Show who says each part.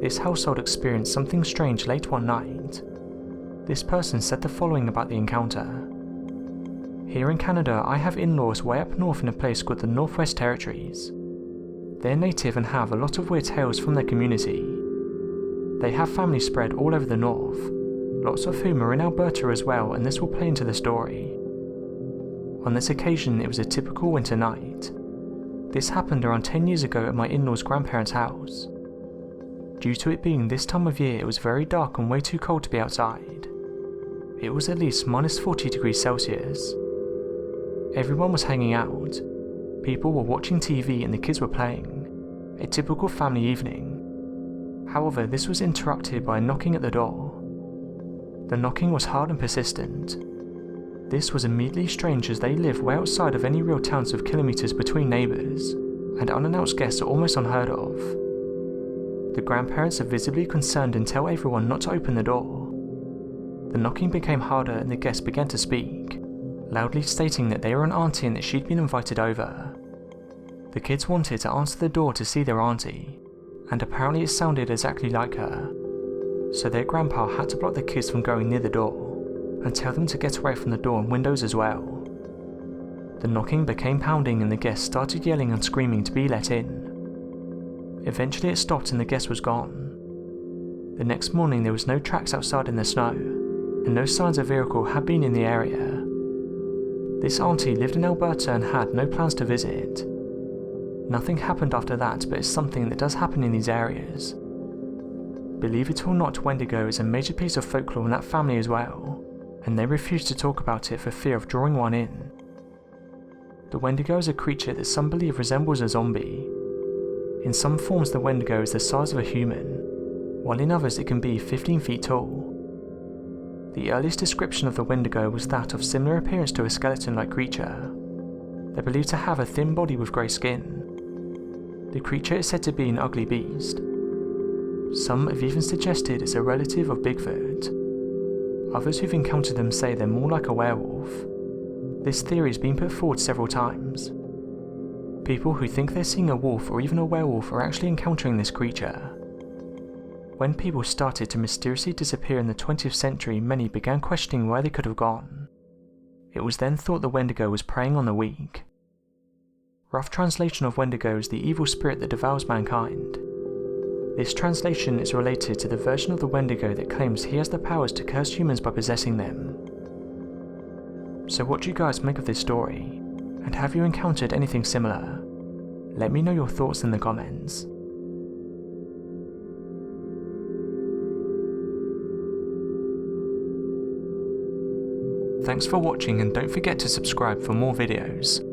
Speaker 1: This household experienced something strange late one night. This person said the following about the encounter. Here in Canada, I have in-laws way up north in a place called the Northwest Territories. They're native and have a lot of weird tales from their community. They have family spread all over the north, lots of whom are in Alberta as well, and this will play into the story. On this occasion, it was a typical winter night. This happened around 10 years ago at my in-laws' grandparents' house. Due to it being this time of year, it was very dark and way too cold to be outside. It was at least minus 40 degrees Celsius. Everyone was hanging out. People were watching TV and the kids were playing. A typical family evening. However, this was interrupted by a knocking at the door. The knocking was hard and persistent. This was immediately strange as they live way outside of any real towns with kilometers between neighbors, and unannounced guests are almost unheard of. The grandparents are visibly concerned and tell everyone not to open the door. The knocking became harder and the guests began to speak, loudly stating that they were an auntie and that she'd been invited over. The kids wanted to answer the door to see their auntie, and apparently it sounded exactly like her. So their grandpa had to block the kids from going near the door, and tell them to get away from the door and windows as well. The knocking became pounding and the guests started yelling and screaming to be let in. Eventually it stopped and the guest was gone. The next morning there was no tracks outside in the snow, and no signs a vehicle had been in the area. This auntie lived in Alberta and had no plans to visit. Nothing happened after that, but it's something that does happen in these areas. Believe it or not, Wendigo is a major piece of folklore in that family as well, and they refuse to talk about it for fear of drawing one in. The Wendigo is a creature that some believe resembles a zombie. In some forms the Wendigo is the size of a human, while in others it can be 15 feet tall. The earliest description of the Wendigo was that of similar appearance to a skeleton-like creature. They're believed to have a thin body with grey skin. The creature is said to be an ugly beast. Some have even suggested it's a relative of Bigfoot. Others who've encountered them say they're more like a werewolf. This theory has been put forward several times. People who think they're seeing a wolf or even a werewolf are actually encountering this creature. When people started to mysteriously disappear in the 20th century, many began questioning where they could have gone. It was then thought the Wendigo was preying on the weak. Rough translation of Wendigo is the evil spirit that devours mankind. This translation is related to the version of the Wendigo that claims he has the powers to curse humans by possessing them. So what do you guys make of this story? And have you encountered anything similar? Let me know your thoughts in the comments. Thanks for watching and don't forget to subscribe for more videos.